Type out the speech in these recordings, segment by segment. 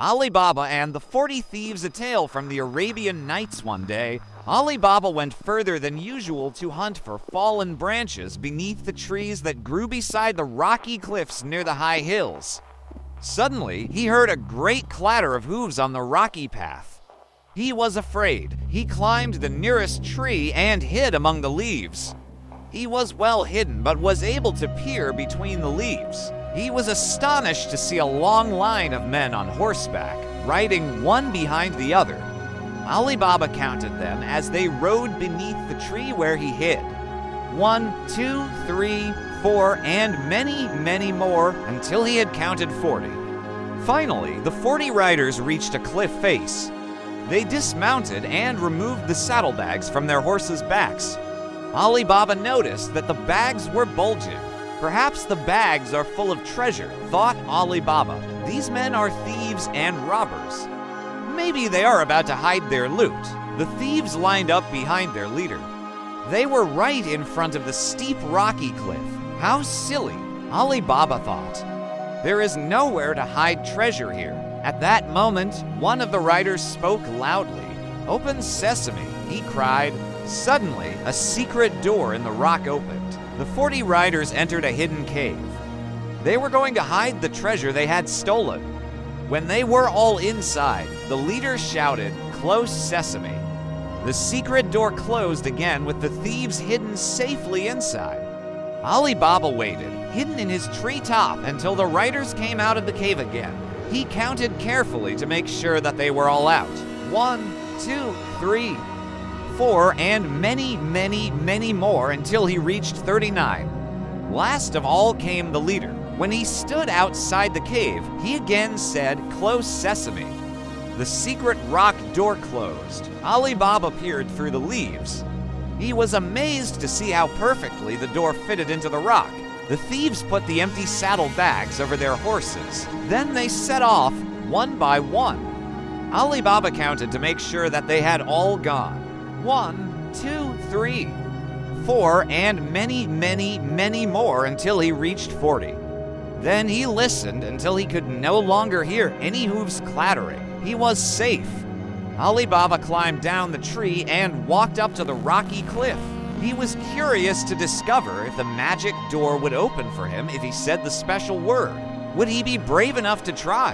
Ali Baba and the 40 Thieves A Tale from the Arabian Nights. One day, Ali Baba went further than usual to hunt for fallen branches beneath the trees that grew beside the rocky cliffs near the high hills. Suddenly, he heard a great clatter of hooves on the rocky path. He was afraid. He climbed the nearest tree and hid among the leaves. He was well hidden, but was able to peer between the leaves. He was astonished to see a long line of men on horseback, riding one behind the other. Ali Baba counted them as they rode beneath the tree where he hid. 1, 2, 3, 4, and many, many more until he had counted 40. Finally, the 40 riders reached a cliff face. They dismounted and removed the saddlebags from their horses' backs. Ali Baba noticed that the bags were bulging. Perhaps the bags are full of treasure, thought Ali Baba. These men are thieves and robbers. Maybe they are about to hide their loot. The thieves lined up behind their leader. They were right in front of the steep rocky cliff. How silly, Ali Baba thought. There is nowhere to hide treasure here. At that moment, one of the riders spoke loudly. "Open sesame," he cried. Suddenly, a secret door in the rock opened. The 40 riders entered a hidden cave. They were going to hide the treasure they had stolen. When they were all inside, the leader shouted, "Close sesame." The secret door closed again with the thieves hidden safely inside. Ali Baba waited, hidden in his treetop, until the riders came out of the cave again. He counted carefully to make sure that they were all out. 1, 2, 3, 4, and many, many, many more until he reached 39. Last of all came the leader. When he stood outside the cave, he again said, "Close sesame." The secret rock door closed. Ali Baba peered through the leaves. He was amazed to see how perfectly the door fitted into the rock. The thieves put the empty saddle bags over their horses. Then they set off, one by one. Ali Baba counted to make sure that they had all gone. 1, 2, 3, 4, and many, many, many more until he reached 40. Then he listened until he could no longer hear any hooves clattering. He was safe. Ali Baba climbed down the tree and walked up to the rocky cliff. He was curious to discover if the magic door would open for him if he said the special word. Would he be brave enough to try?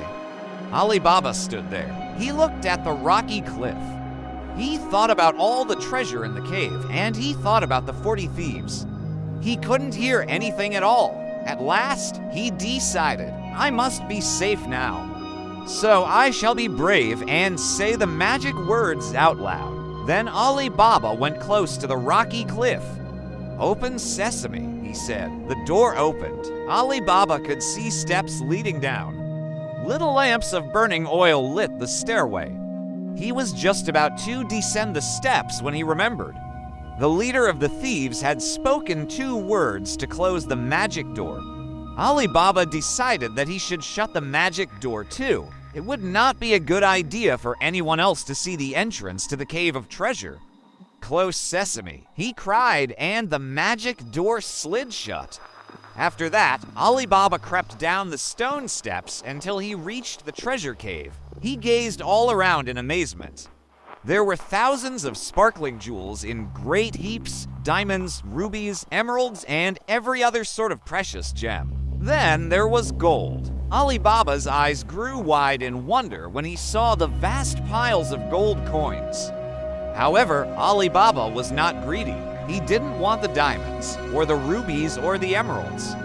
Ali Baba stood there. He looked at the rocky cliff. He thought about all the treasure in the cave, and he thought about the 40 thieves. He couldn't hear anything at all. At last, he decided, "I must be safe now. So I shall be brave and say the magic words out loud." Then Ali Baba went close to the rocky cliff. "Open sesame," he said. The door opened. Ali Baba could see steps leading down. Little lamps of burning oil lit the stairway. He was just about to descend the steps when he remembered. The leader of the thieves had spoken 2 words to close the magic door. Ali Baba decided that he should shut the magic door too. It would not be a good idea for anyone else to see the entrance to the cave of treasure. "Close sesame," he cried, and the magic door slid shut. After that, Ali Baba crept down the stone steps until he reached the treasure cave. He gazed all around in amazement. There were thousands of sparkling jewels in great heaps, diamonds, rubies, emeralds, and every other sort of precious gem. Then there was gold. Ali Baba's eyes grew wide in wonder when he saw the vast piles of gold coins. However, Ali Baba was not greedy. He didn't want the diamonds, or the rubies, or the emeralds.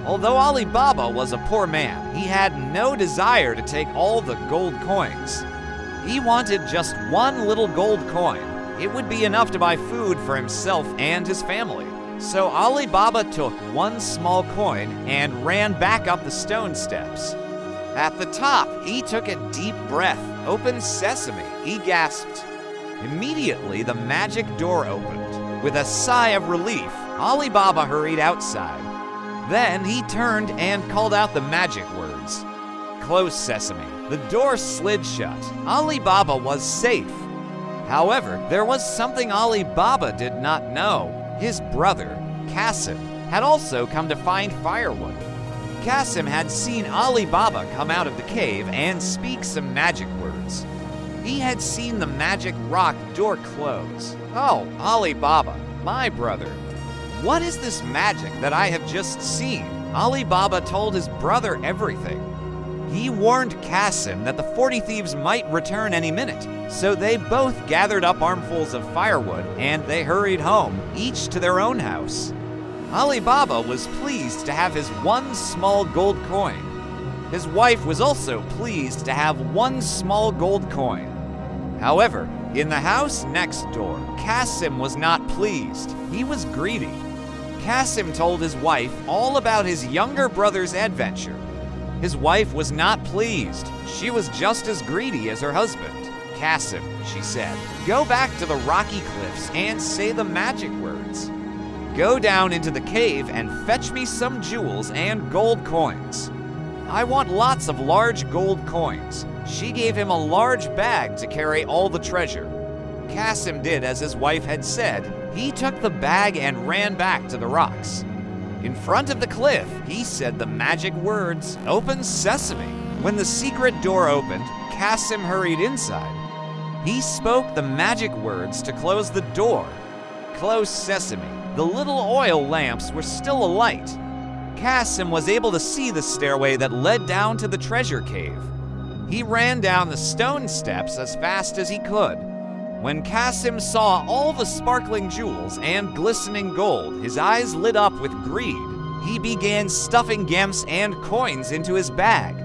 Although Ali Baba was a poor man, he had no desire to take all the gold coins. He wanted just one little gold coin. It would be enough to buy food for himself and his family. So Ali Baba took one small coin and ran back up the stone steps. At the top, he took a deep breath. "Open sesame," he gasped. Immediately, the magic door opened. With a sigh of relief, Ali Baba hurried outside. Then he turned and called out the magic words. "Close sesame." The door slid shut. Ali Baba was safe. However, there was something Ali Baba did not know. His brother, Qasim, had also come to find firewood. Qasim had seen Ali Baba come out of the cave and speak some magic words. He had seen the magic rock door close. "Oh, Ali Baba, my brother, what is this magic that I have just seen?" Ali Baba told his brother everything. He warned Qasim that the 40 thieves might return any minute, so they both gathered up armfuls of firewood and they hurried home, each to their own house. Ali Baba was pleased to have his one small gold coin. His wife was also pleased to have one small gold coin. However, in the house next door, Qasim was not pleased. He was greedy. Qasim told his wife all about his younger brother's adventure. His wife was not pleased. She was just as greedy as her husband. "Qasim," she said, "go back to the rocky cliffs and say the magic words. Go down into the cave and fetch me some jewels and gold coins. I want lots of large gold coins." She gave him a large bag to carry all the treasure. Qasim did as his wife had said. He took the bag and ran back to the rocks. In front of the cliff, he said the magic words, "Open Sesame." When the secret door opened, Qasim hurried inside. He spoke the magic words to close the door. "Close Sesame." The little oil lamps were still alight. Qasim was able to see the stairway that led down to the treasure cave. He ran down the stone steps as fast as he could. When Qasim saw all the sparkling jewels and glistening gold, his eyes lit up with greed. He began stuffing gems and coins into his bag.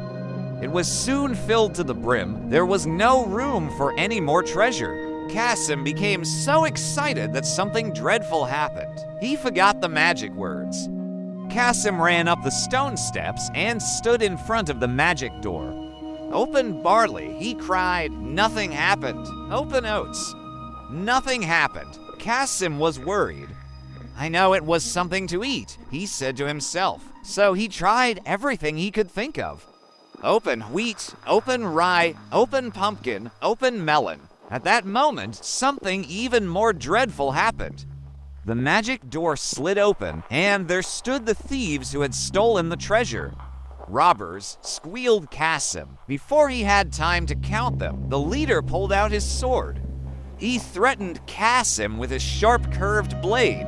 It was soon filled to the brim. There was no room for any more treasure. Qasim became so excited that something dreadful happened. He forgot the magic words. Qasim ran up the stone steps and stood in front of the magic door. "Open barley," he cried. Nothing happened. "Open oats." Nothing happened. Qasim was worried. "I know it was something to eat," he said to himself. So he tried everything he could think of. "Open wheat, open rye, open pumpkin, open melon." At that moment, something even more dreadful happened. The magic door slid open, and there stood the thieves who had stolen the treasure. "Robbers," squealed Qasim. Before he had time to count them, the leader pulled out his sword. He threatened Qasim with his sharp curved blade.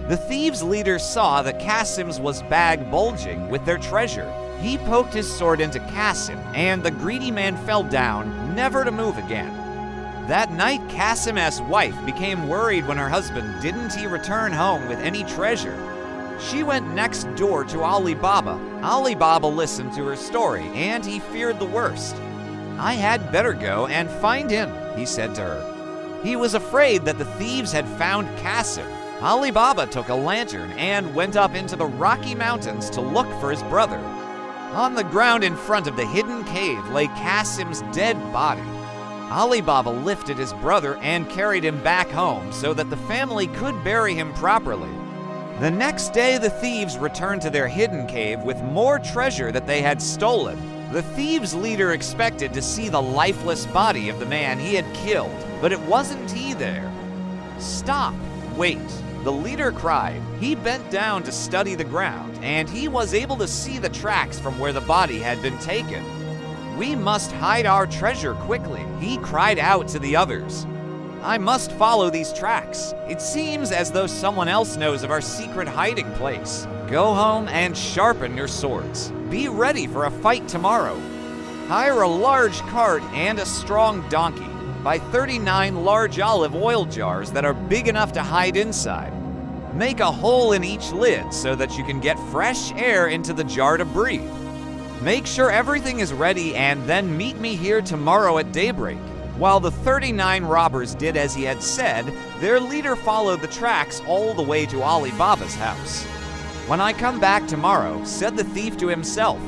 The thieves' leader saw that Qasim's was bag bulging with their treasure. He poked his sword into Qasim, and the greedy man fell down, never to move again. That night, Qasim's wife became worried when her husband didn't return home with any treasure. She went next door to Ali Baba. Ali Baba listened to her story, and he feared the worst. "I had better go and find him," he said to her. He was afraid that the thieves had found Qasim. Ali Baba took a lantern and went up into the Rocky Mountains to look for his brother. On the ground in front of the hidden cave lay Qasim's dead body. Ali Baba lifted his brother and carried him back home so that the family could bury him properly. The next day, the thieves returned to their hidden cave with more treasure that they had stolen. The thieves' leader expected to see the lifeless body of the man he had killed, but it wasn't he there. "Stop! Wait!" the leader cried. He bent down to study the ground, and he was able to see the tracks from where the body had been taken. "We must hide our treasure quickly," he cried out to the others. "I must follow these tracks. It seems as though someone else knows of our secret hiding place. Go home and sharpen your swords. Be ready for a fight tomorrow. Hire a large cart and a strong donkey. Buy 39 large olive oil jars that are big enough to hide inside. Make a hole in each lid so that you can get fresh air into the jar to breathe. Make sure everything is ready and then meet me here tomorrow at daybreak." While the 39 robbers did as he had said, their leader followed the tracks all the way to Ali Baba's house. "When I come back tomorrow," said the thief to himself,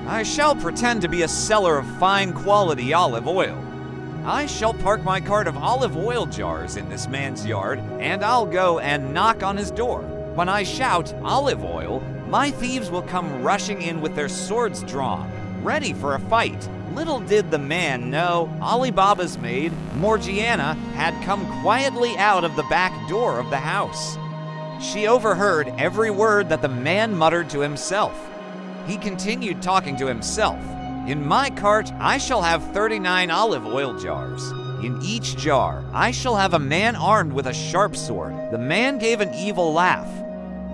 "I shall pretend to be a seller of fine quality olive oil. I shall park my cart of olive oil jars in this man's yard, and I'll go and knock on his door. When I shout, 'Olive oil,' my thieves will come rushing in with their swords drawn, ready for a fight." Little did the man know, Ali Baba's maid, Morgiana, had come quietly out of the back door of the house. She overheard every word that the man muttered to himself. He continued talking to himself. In my cart, I shall have 39 olive oil jars. In each jar, I shall have a man armed with a sharp sword. The man gave an evil laugh.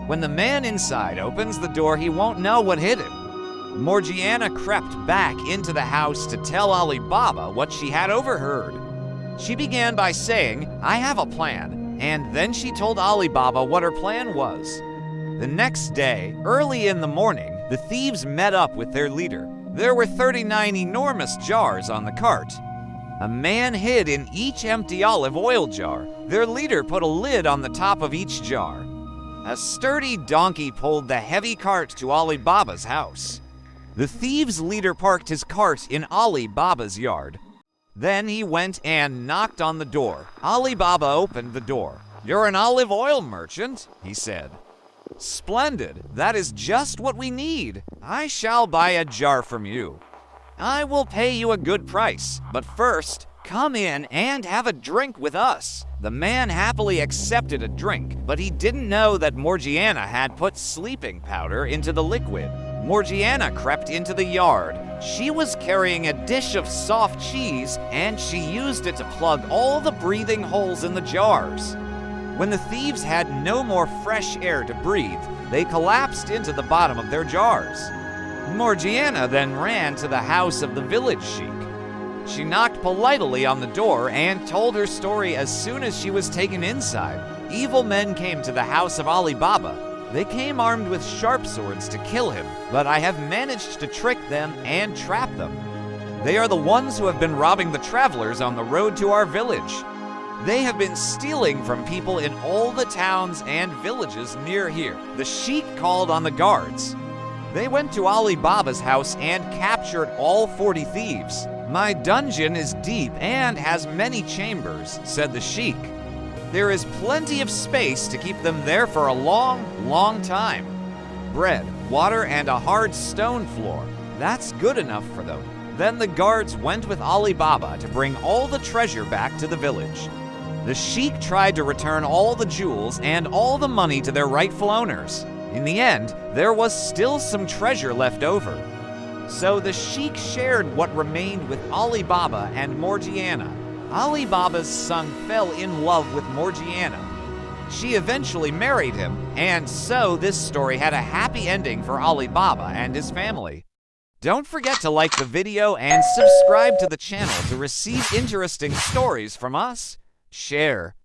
When the man inside opens the door, he won't know what hit him. Morgiana crept back into the house to tell Ali Baba what she had overheard. She began by saying, "I have a plan," and then she told Ali Baba what her plan was. The next day, early in the morning, the thieves met up with their leader. There were 39 enormous jars on the cart. A man hid in each empty olive oil jar. Their leader put a lid on the top of each jar. A sturdy donkey pulled the heavy cart to Ali Baba's house. The thieves' leader parked his cart in Ali Baba's yard. Then he went and knocked on the door. Ali Baba opened the door. "You're an olive oil merchant," he said. "Splendid. That is just what we need. I shall buy a jar from you. I will pay you a good price, but first, come in and have a drink with us." The man happily accepted a drink, but he didn't know that Morgiana had put sleeping powder into the liquid. Morgiana crept into the yard. She was carrying a dish of soft cheese, and she used it to plug all the breathing holes in the jars. When the thieves had no more fresh air to breathe, they collapsed into the bottom of their jars. Morgiana then ran to the house of the village sheik. She knocked politely on the door and told her story as soon as she was taken inside. Evil men came to the house of Ali Baba. They came armed with sharp swords to kill him, but I have managed to trick them and trap them. They are the ones who have been robbing the travelers on the road to our village. They have been stealing from people in all the towns and villages near here. The sheik called on the guards. They went to Ali Baba's house and captured all 40 thieves. "My dungeon is deep and has many chambers," said the sheik. "There is plenty of space to keep them there for a long, long time. Bread, water, and a hard stone floor. That's good enough for them." Then the guards went with Ali Baba to bring all the treasure back to the village. The sheik tried to return all the jewels and all the money to their rightful owners. In the end, there was still some treasure left over. So the sheik shared what remained with Ali Baba and Morgiana. Ali Baba's son fell in love with Morgiana. She eventually married him, and so this story had a happy ending for Ali Baba and his family. Don't forget to like the video and subscribe to the channel to receive interesting stories from us. Share.